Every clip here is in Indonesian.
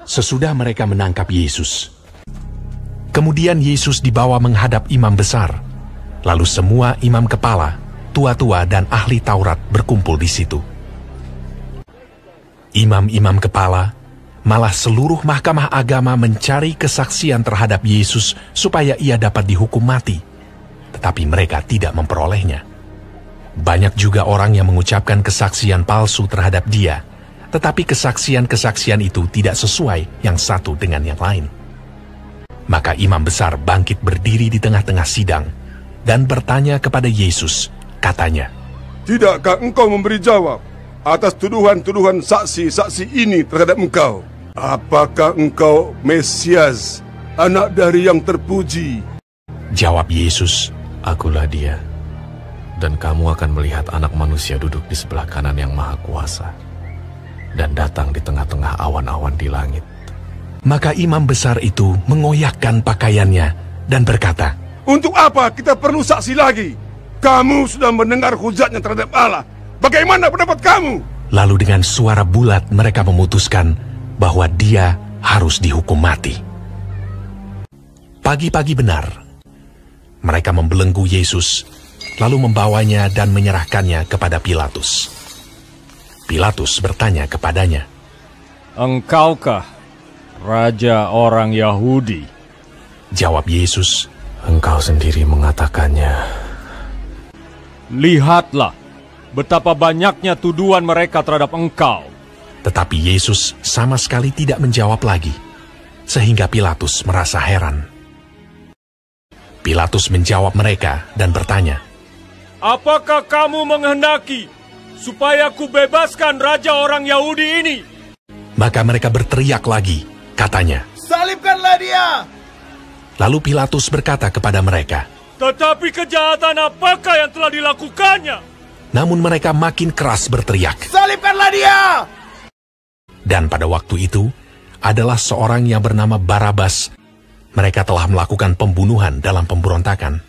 sesudah mereka menangkap Yesus. Kemudian Yesus dibawa menghadap imam besar, lalu semua imam kepala, tua-tua dan ahli Taurat berkumpul di situ. Imam-imam kepala, malah seluruh mahkamah agama mencari kesaksian terhadap Yesus supaya ia dapat dihukum mati, tetapi mereka tidak memperolehnya. Banyak juga orang yang mengucapkan kesaksian palsu terhadap dia, tetapi kesaksian-kesaksian itu tidak sesuai yang satu dengan yang lain. Maka imam besar bangkit berdiri di tengah-tengah sidang dan bertanya kepada Yesus, katanya, "Tidakkah engkau memberi jawab atas tuduhan-tuduhan saksi-saksi ini terhadap engkau? Apakah engkau Mesias, anak dari yang terpuji?" Jawab Yesus, "Akulah dia. Dan kamu akan melihat Anak Manusia duduk di sebelah kanan yang Maha Kuasa dan datang di tengah-tengah awan-awan di langit." Maka imam besar itu mengoyakkan pakaiannya dan berkata, "Untuk apa kita perlu saksi lagi? Kamu sudah mendengar hujatnya terhadap Allah. Bagaimana pendapat kamu?" Lalu dengan suara bulat mereka memutuskan bahwa dia harus dihukum mati. Pagi-pagi benar, mereka membelenggu Yesus, lalu membawanya dan menyerahkannya kepada Pilatus. Pilatus bertanya kepadanya, "Engkaukah Raja orang Yahudi?" Jawab Yesus, "Engkau sendiri mengatakannya." "Lihatlah betapa banyaknya tuduhan mereka terhadap engkau." Tetapi Yesus sama sekali tidak menjawab lagi, sehingga Pilatus merasa heran. Pilatus menjawab mereka dan bertanya, "Apakah kamu menghendaki supaya ku bebaskan Raja orang Yahudi ini?" Maka mereka berteriak lagi, katanya, "Salibkanlah dia!" Lalu Pilatus berkata kepada mereka, "Tetapi kejahatan apakah yang telah dilakukannya?" Namun mereka makin keras berteriak. "Salibkanlah dia!" Dan pada waktu itu, adalah seorang yang bernama Barabas. Mereka telah melakukan pembunuhan dalam pemberontakan.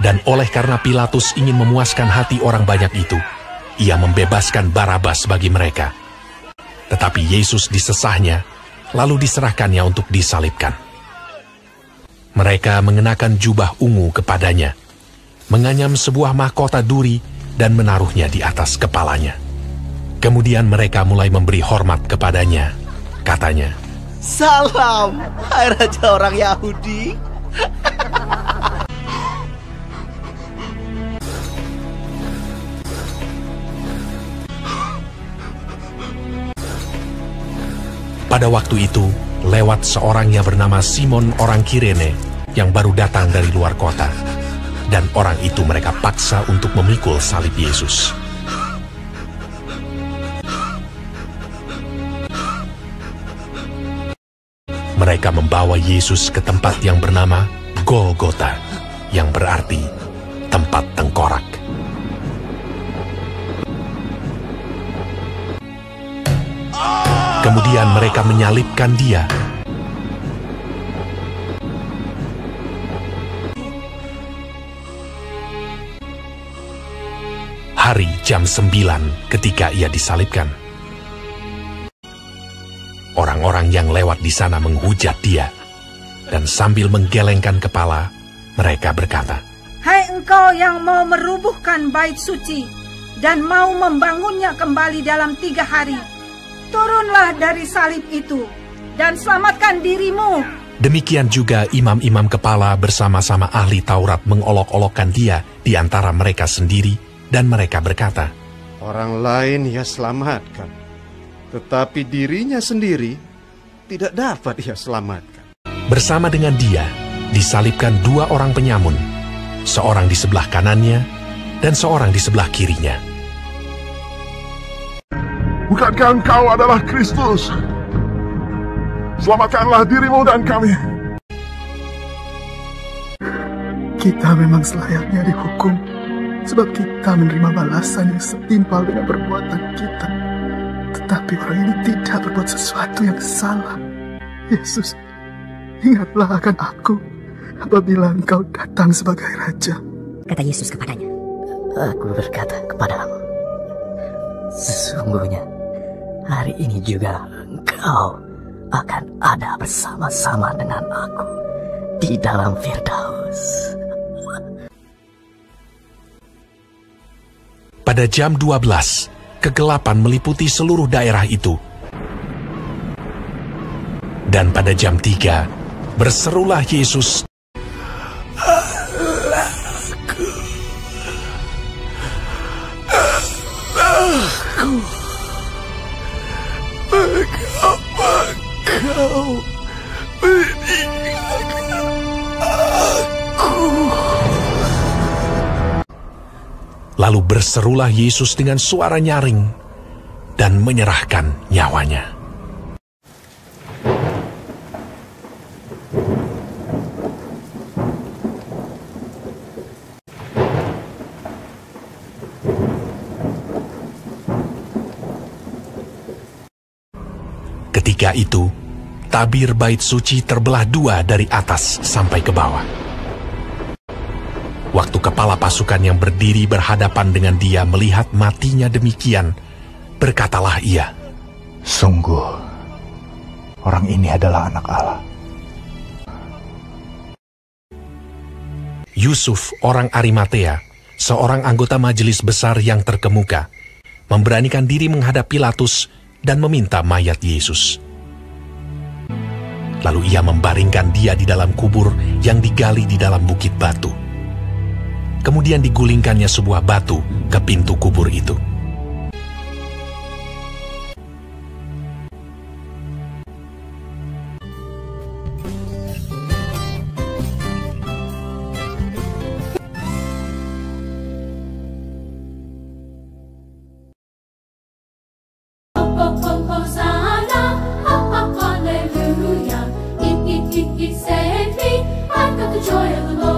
Dan oleh karena Pilatus ingin memuaskan hati orang banyak itu, ia membebaskan Barabas bagi mereka. Tetapi Yesus disesahnya, lalu diserahkannya untuk disalibkan. Mereka mengenakan jubah ungu kepadanya, menganyam sebuah mahkota duri dan menaruhnya di atas kepalanya. Kemudian mereka mulai memberi hormat kepadanya. Katanya, "Salam, hai Raja orang Yahudi." Pada waktu itu, lewat seorang yang bernama Simon orang Kirene yang baru datang dari luar kota. Dan orang itu mereka paksa untuk memikul salib Yesus. Mereka membawa Yesus ke tempat yang bernama Golgota, yang berarti tempat tengkorak. Kemudian mereka menyalibkan dia. Hari jam 9 ketika ia disalibkan. Orang-orang yang lewat di sana menghujat dia, dan sambil menggelengkan kepala, mereka berkata, "Hai engkau yang mau merubuhkan bait suci dan mau membangunnya kembali dalam 3 hari, turunlah dari salib itu dan selamatkan dirimu." Demikian juga imam-imam kepala bersama-sama ahli Taurat mengolok-olokkan dia di antara mereka sendiri, dan mereka berkata, "Orang lain ia selamatkan, tetapi dirinya sendiri tidak dapat ia selamatkan." Bersama dengan dia disalibkan 2 orang penyamun, seorang di sebelah kanannya dan seorang di sebelah kirinya. "Bukankah engkau adalah Kristus? Selamatkanlah dirimu dan kami." Kita memang selayaknya dihukum, sebab kita menerima balasan yang setimpal dengan perbuatan kita. Tetapi orang ini tidak berbuat sesuatu yang salah. Yesus, ingatlah akan aku apabila engkau datang sebagai Raja. Kata Yesus kepadanya, "Aku berkata kepadamu, sesungguhnya hari ini juga engkau akan ada bersama-sama dengan aku di dalam Firdaus. Pada jam 12, kegelapan meliputi seluruh daerah itu. Dan pada jam 3, berserulah Yesus, "Allahku, Allahku, mengapa Kau meninggalkan aku?" Lalu berserulah Yesus dengan suara nyaring dan menyerahkan nyawanya. Ketika itu, tabir bait suci terbelah dua dari atas sampai ke bawah. Waktu kepala pasukan yang berdiri berhadapan dengan dia melihat matinya demikian, berkatalah ia, "Sungguh, orang ini adalah anak Allah." Yusuf, orang Arimatea, seorang anggota majelis besar yang terkemuka, memberanikan diri menghadap Pilatus dan meminta mayat Yesus. Lalu ia membaringkan dia di dalam kubur yang digali di dalam bukit batu. Kemudian digulingkannya sebuah batu ke pintu kubur itu. Save me, I've got the joy of the Lord.